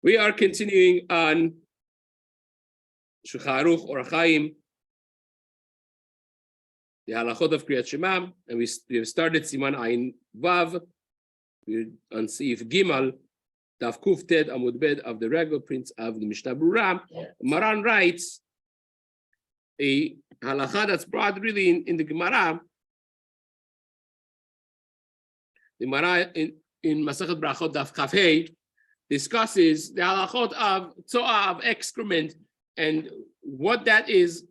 We are continuing on Shulchan Aruch Or Chaim, the halachot of Kriyat Shema, and we have started Siman Ayin Vav. We're on Seif Gimal, Daf Kuf Ted Amud Bed of the regular prints of the Mishna Berurah. Maran writes a halacha that's brought really in the Gemara. The Gemara in Masachet Brachot Daf Kaf Hey discusses the halachot of tzoah, of excrement, and what that is.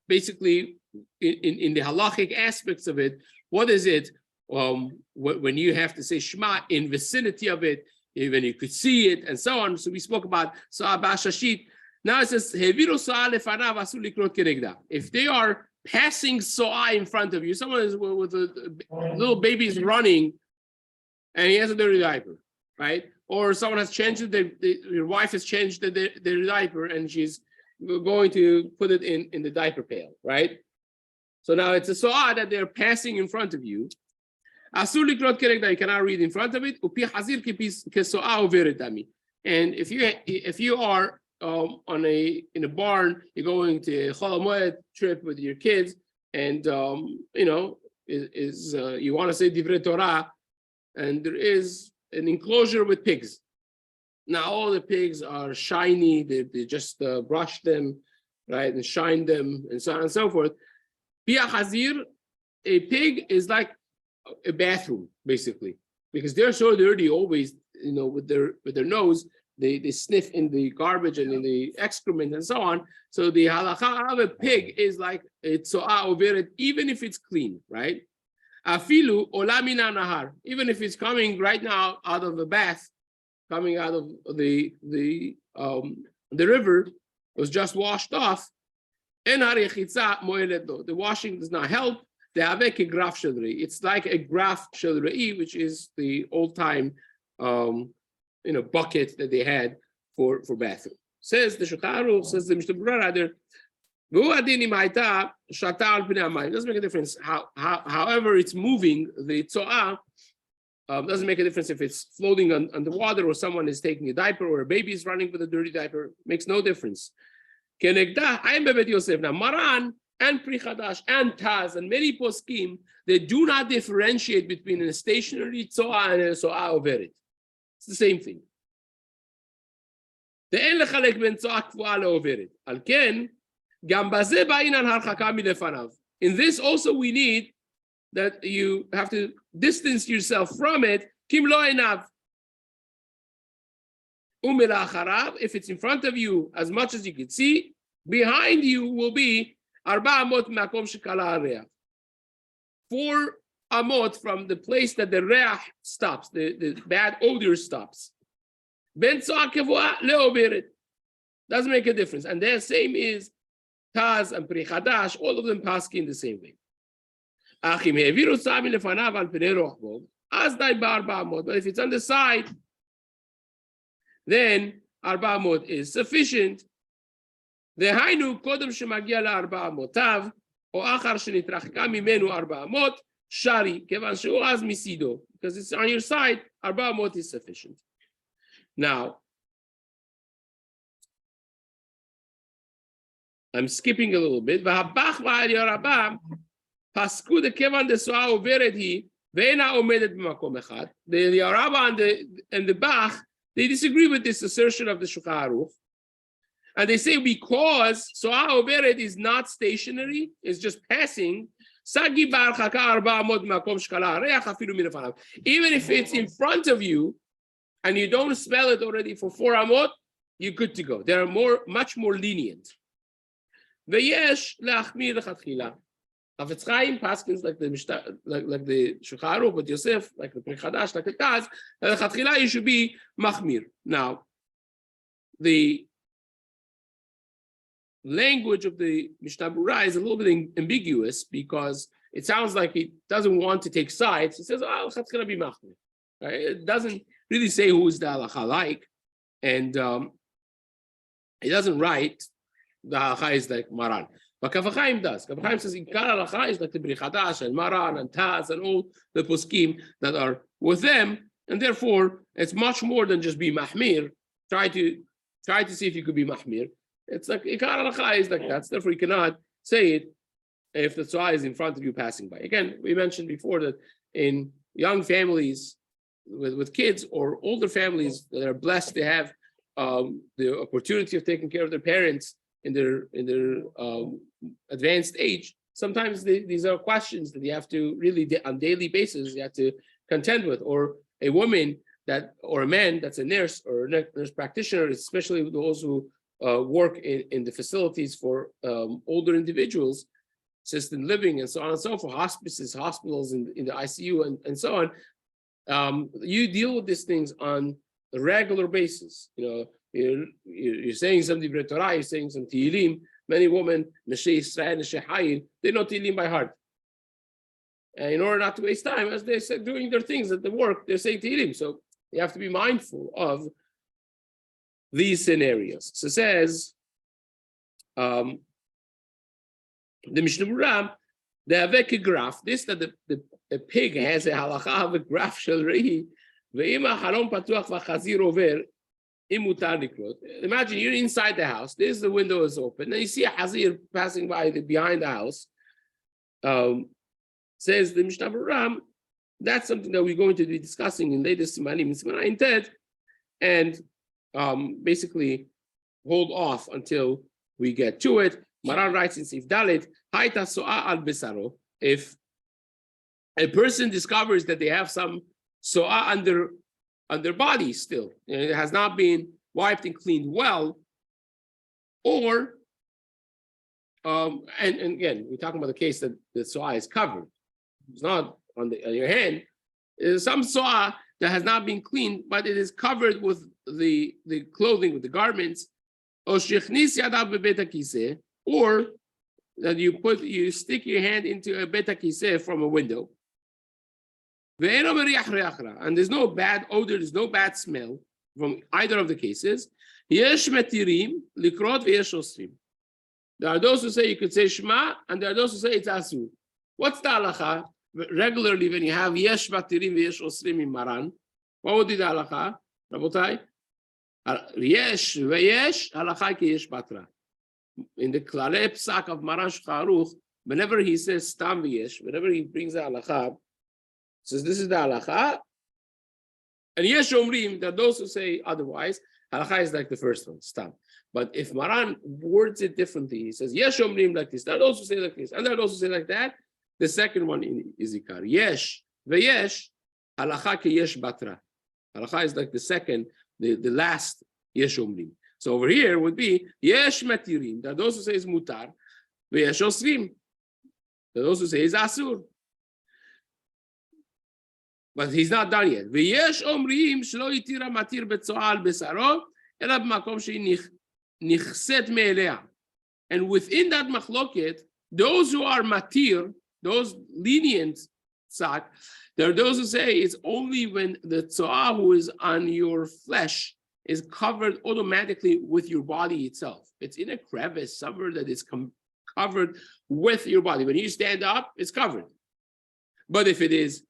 Basically, in the halachic aspects of it, what is it? When you have to say Shema in vicinity of it, even you could see it, and so on. So we spoke about tzoah ba'ashashit. Now it says heviru tzoah lefanav asul likrot kenegda. If they are passing tzoah in front of you, someone is with a little baby is running, and he has a dirty diaper, right? Or someone has changed your wife has changed the diaper, and she's going to put it in the diaper pail, right? So now it's a tzoah that they're passing in front of you. Asur likrot kenegda, you cannot read in front of it. Upi hazir ketzoah overet dami. And if you are in a barn, you're going to a Chol HaMoed trip with your kids, and you want to say Divrei Torah, and there is an enclosure with pigs. Now all the pigs are shiny, they just brush them, right, and shine them, and so on and so forth. Pia Hazir, a pig is like a bathroom, basically, because they're so dirty always, with their nose, they sniff in the garbage and in the excrement and so on. So the halacha of a pig is like a tzoah overet, even if it's clean, right? Afilu olamina nahar, even if it's coming right now out of a bath, coming out of the river, was just washed off. The washing does not help. It's like a graf shel re'i, which is the old time bucket that they had for bathroom. Says the Shulchan Aruch, says the Mishna Berurah rather, it doesn't make a difference however it's moving. The tzoah doesn't make a difference if it's floating on the water, or someone is taking a diaper, or a baby is running with a dirty diaper. Makes no difference. Now Maran and Pri Chadash and Taz and many poskim, they do not differentiate between a stationary tzoah and a tzoah overet. It's the same thing. In this also we need that you have to distance yourself from it. If it's in front of you, as much as you can see, behind you will be 4 amot from the place that the reach stops, the bad odor stops. Doesn't make a difference. And the same is Taz and Pri Chadash, all of them paskin the same way. But if it's on the side, then 4 amot is sufficient. דהיינו קודם שמגיע ל4 אמותיו, או אחר שנתרחקה ממנו 4 אמות, שרי, כיוון שהוא אז מסידו, because it's on your side, 4 אמות is sufficient. Now, I'm skipping a little bit. והבח והעלייה רבה, פסקו דכיוון דתzoah עוברת היא, ואינה עומדת במקום אחד. The Yaraba and the Bach, they disagree with this assertion of the Shulchan Aruch. And they say because tzoah overet is not stationary, it's just passing. Even if it's in front of you and you don't smell it already for 4 amot, you're good to go. They're much more lenient. V'yesh le'achmir lechatchila. Chafetz Chaim paskins like the Shulchan Aruch, but Yosef, like the Pri Chadash, like the Taz, lechatchila you should be machmir. Now, the language of the Mishna Berurah is a little bit ambiguous, because it sounds like he doesn't want to take sides. He says, "Oh, it's going to be machmir." Right? It doesn't really say who is the halacha like, and he doesn't write the halacha is like Maran. But Kaf HaChaim does. Kaf HaChaim says Ikar halacha is like the Pri Chadash and Maran and Taz and all the poskim that are with them. And therefore, it's much more than just be mahmir. Try to see if you could be mahmir. It's like ikar halacha is like that. So therefore, you cannot say it if the tzua is in front of you passing by. Again, we mentioned before that in young families with kids or older families that are blessed to have the opportunity of taking care of their parents in their advanced age, sometimes these are questions that you have to really on daily basis you have to contend with. Or a woman or a man that's a nurse or a nurse practitioner, especially those who work in the facilities for older individuals, assisted living and so on and so forth, hospices, hospitals in the ICU and so on. You deal with these things on a regular basis. You're saying some Divrei Torah, you're saying some Tehillim. Many women, Neshei Yisrael, Neshei Hayil, they know Tehillim by heart. And in order not to waste time, as they're doing their things at the work, they're saying Tehillim. So you have to be mindful of these scenarios. So it says, the Mishna Berurah, the avek graph, this that the pig has a halacha of a graph shel rehi, ve'ima halom patuach v'chazir over, imutar likrot. Imagine you're inside the house. There's the window is open, and you see a hazir passing by behind the house. Says the Mishna Berurah, that's something that we're going to be discussing in later Simanim, Siman Ted, and basically hold off until we get to it. Maran writes in Seif Dalet, Haita so'a al besaro. If a person discovers that they have some so'a on their body still, it has not been wiped and cleaned well, or and again, we're talking about the case that the so'a is covered. It's not on your hand. There's some so'a that has not been cleaned, but it is covered with the clothing, with the garments. Or that you stick your hand into a beta kiseh from a window. And there's no bad odor, there's no bad smell from either of the cases. There are those who say you could say Shema, and there are those who say it's Asur. What's the halacha? Regularly, when you have Yesh Matirim V'Yesh Osrim in Maran, what would be the halacha? Rabotai? Yesh V'Yesh, halacha ki Yesh Batra. In the Klalei Psak of Maran Shulchan Aruch, whenever he says Stam V'Yesh, whenever he brings the halacha, says this is the halacha, and Yesh Omrim, there are those who say otherwise, halacha is like the first one, Stam. But if Maran words it differently, he says Yesh Omrim like this, there are those who say like this, and there are those who say like that. The second one is Ikar. Yesh, V'Yesh, halacha ki Yesh Batra. Halacha is like the second, the last Yesh Omrim. So over here would be Yesh Matirim. There are those who say is Mutar. V'Yesh Osrim. There are those who say is Asur. But he's not done yet. V'Yesh Omrim shelo itira matir betzoa al besaro ela b'makom she'i nichset me'elea. And within that machloket, those who are matir, those lenient tzak, there are those who say it's only when the tzoah who is on your flesh is covered automatically with your body itself. It's in a crevice somewhere that is covered with your body. When you stand up, it's covered. But if it is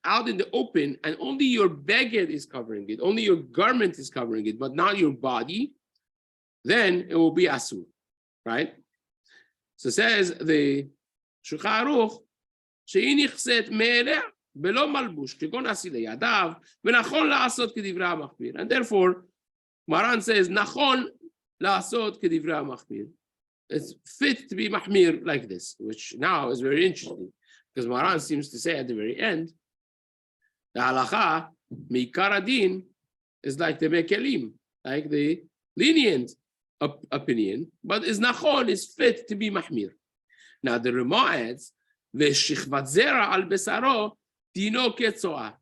out in the open and only your beged is covering it, only your garment is covering it, but not your body, then it will be asur, right? So it says the Shulchan Aruch, שהיא נכסית מאליה בלא מלבוש, כגון עשי לידיו, ונכון לעשות כדברי המחמיר. And therefore, Maran says, נכון לעשות כדברי המחמיר. It's fit to be mahmir like this, which now is very interesting, because Maran seems to say at the very end, the halacha, meikar adin, is like the mekelim, like the lenient opinion, but is nachon, is fit to be mahmir. Now the Rama adds, v'shichvat zera al besaro dino ketzoah,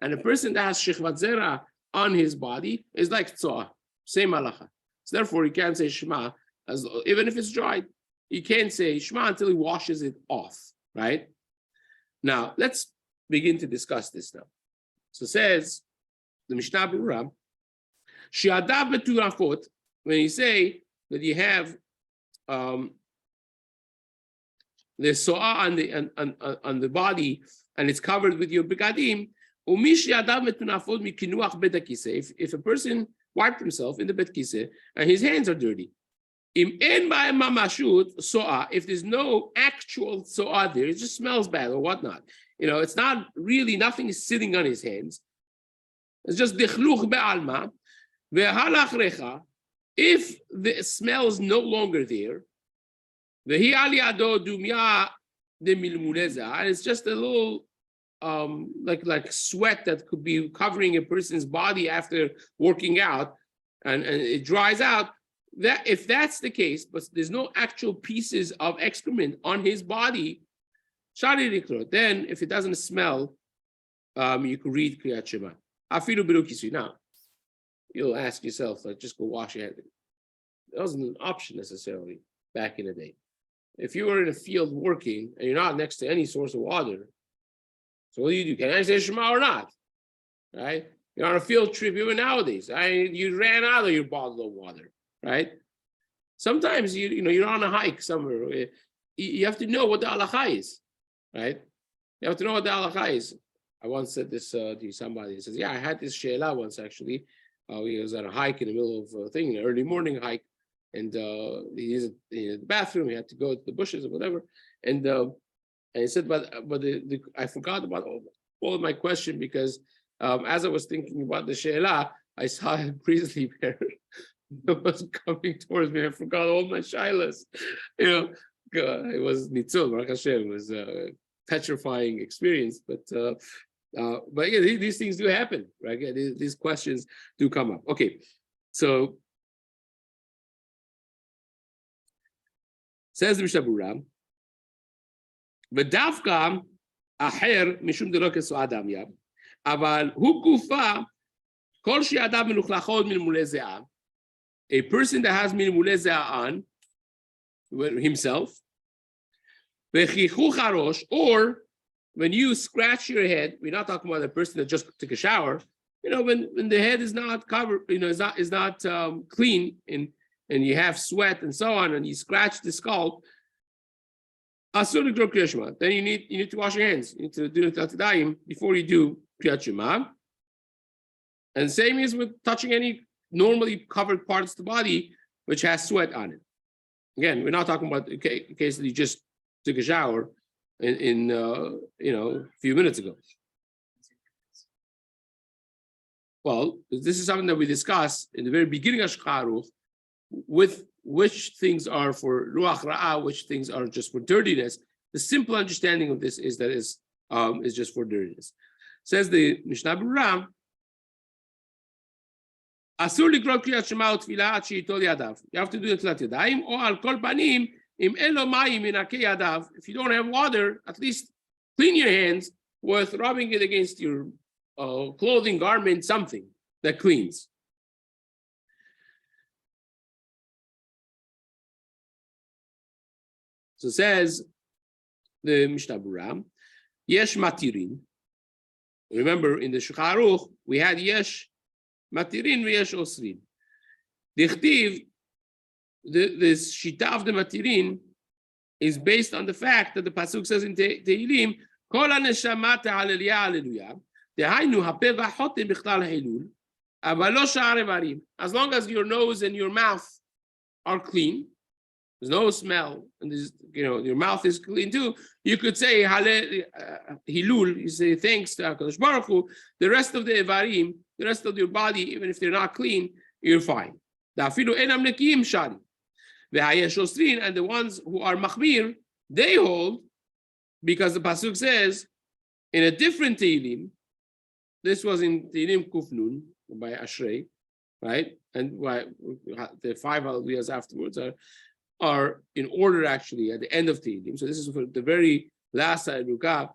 and a person that has shichvat zera on his body is like tzoah, same halacha. So therefore, he can't say Shema, even if it's dried. He can't say Shema until he washes it off, right? Now, let's begin to discuss this now. So it says, the Mishna Berurah, Shi'adav beturafot, when you say that you have the so'a on the body and it's covered with your begadim, If a person wiped himself in the bet kiseh and his hands are dirty, if there's no actual so'ah there, it just smells bad or whatnot. It's not really, nothing is sitting on his hands. It's just dichluch be'alma. Ve'halach recha. If the smell is no longer there, vehi aliado dumya de milmuleza, and it's just a little like sweat that could be covering a person's body after working out, and it dries out. That if that's the case, but there's no actual pieces of excrement on his body, then if it doesn't smell, you can read Kriyat Shema. Now, you'll ask yourself, like, just go wash your hands. That wasn't an option necessarily back in the day. If you were in a field working and you're not next to any source of water, so what do? Can I say Shema or not? Right? You're on a field trip, even nowadays. You ran out of your bottle of water, right? Sometimes you're on a hike somewhere. You have to know what the halakha is, right? You have to know what the halakha is. I once said this to somebody. He says, "Yeah, I had this she'ela once actually. He was at a hike in the middle of a thing, an early morning hike, and he's in the bathroom. He had to go to the bushes or whatever, and he said, but I forgot about all of my question because as I was thinking about the she'ela, I saw a grizzly bear that was coming towards me. I forgot all my shilas. It was nitzul, Baruch Hashem. It was a petrifying experience, but yeah, these things do happen, right? These questions do come up. Okay, so says the Mishna Berurah, ודווקא אחר משום דלא כסועד דמיא, אבל הוא גופה כל שידיו מלוכלכות מלמולי זיעה. A person that has מלמולי זיעה on himself, וחיכוך הראש, or when you scratch your head, we're not talking about a person that just took a shower. When the head is not covered, is not clean, and you have sweat and so on, and you scratch the scalp. Then you need to wash your hands. You need to do it before you do Kriyat Shema. And same is with touching any normally covered parts of the body which has sweat on it. Again, we're not talking about the case that you just took a shower in a few minutes ago. Well, this is something that we discussed in the very beginning of Shulchan Aruch, with which things are for ruach ra'ah, which things are just for dirtiness. The simple understanding of this is that is just for dirtiness. Says the Mishna Berurah, asur likrot kriyat shema utfilah ad she'itol yadav. You have to do it tfilat yadayim, or al kol panim im elo mayim minakei yadav. If you don't have water, at least clean your hands with rubbing it against your clothing, garment, something that cleans. So says the Mishna Berurah, yesh matirin. Remember, in the Shulchan Aruch, we had yesh matirin v'yesh osrin. Dichtiv, this shita of the matirin is based on the fact that the pasuk says in Tehillim, kol haneshama te'haleliyah hallelujah, dehainu hapeh v'hachotem b'chlal ha'ilul, aval lo sha'ar ivarim. As long as your nose and your mouth are clean, there's no smell, and your mouth is clean too, you could say Hilul, you say thanks to HaKadosh Baruch Hu. The rest of the Evarim, the rest of your body, even if they're not clean, you're fine. And the ones who are Machmir, they hold, because the Pasuk says, in a different Tehillim, this was in Tehillim Kufnun, by Ashrei, right? And the 5 hallelujahs afterwards are in order actually at the end of Tehillim. So this is for the very last Hallelujah,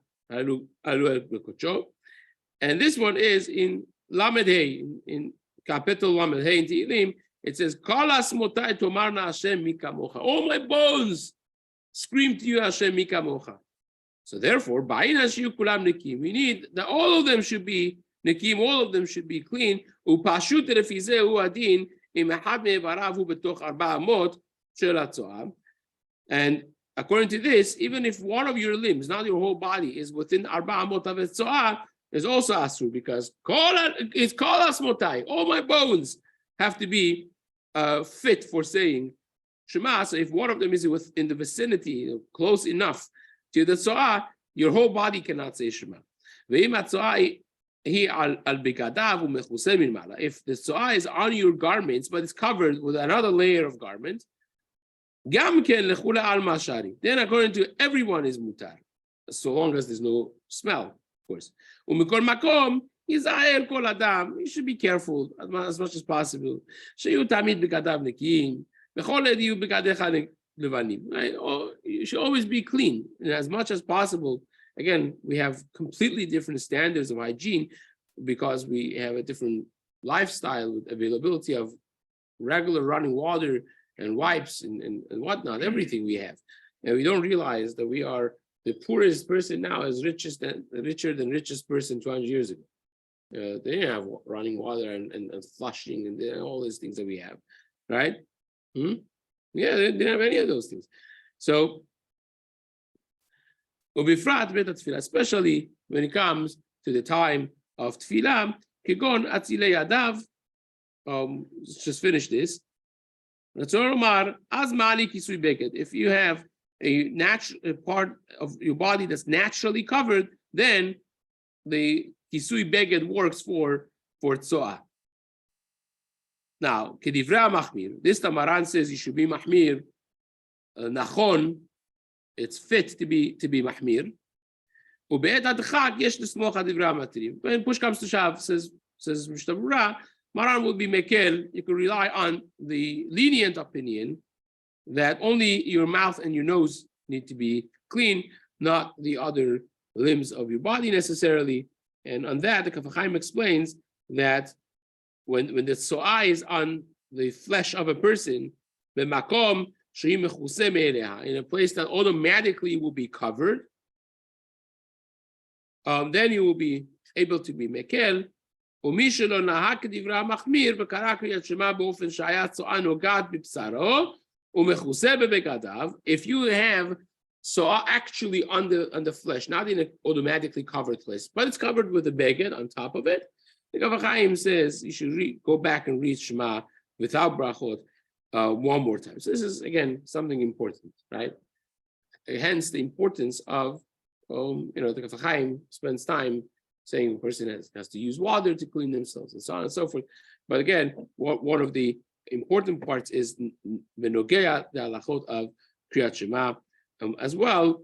and this one is in Lamed Hey, in capital Lamed Hey in Tehillim. It says, "Kol asmotai tomarna Hashem mikamocha." All my bones scream to you, Hashem mikamocha. So therefore, ba'in hashiyu kulam nekim. We need that all of them should be nekim. All of them should be clean. Upashut refizeh hu adin im echad me'evarav hu betoch 4 amot. And according to this, even if one of your limbs, not your whole body, is within 4 amot of Tzoah, is also asur because it's kol asmotai. All my bones have to be fit for saying Shema. So if one of them is in the vicinity, close enough to the tzoah, your whole body cannot say Shema. If the tzoah is on your garments, but it's covered with another layer of garment, then according to everyone is mutar, so long as there's no smell, of course. You should be careful as much as possible. Right? You should always be clean, and as much as possible. Again, we have completely different standards of hygiene because we have a different lifestyle with availability of regular running water and wipes and whatnot, everything we have. And we don't realize that we are the poorest person now is richer than richest person 200 years ago. They didn't have running water and flushing and all these things that we have, right? Yeah, they didn't have any of those things. So, especially when it comes to the time of tefillah, kigon atzilei yadav. Let's just finish this. If you have a natural part of your body that's naturally covered, then the kisui beged works for tzoah. Now, kedivra machmir. This Tamaran says you should be mahmir. Nachon, it's fit to be mahmir. When push comes to shove, says Mishna Berurah, Maran will be mekel. You can rely on the lenient opinion that only your mouth and your nose need to be clean, not the other limbs of your body necessarily. And on that, the Kaf HaChaim explains that when the tzoah is on the flesh of a person, in a place that automatically will be covered, then you will be able to be mekel. If you have tzoah actually on the flesh, not in an automatically covered place, but it's covered with a beged on top of it, the Kaf HaChaim says you should go back and read Shema without brachot one more time. So this is again something important, right? Hence the importance of the Kaf HaChaim spends time saying a person has to use water to clean themselves and so on and so forth. But again, one of the important parts is Venogea, the halachot of Kriyat Shema as well.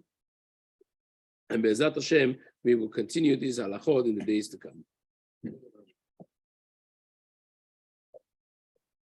And Be'ezrat Hashem, we will continue these halachot in the days to come.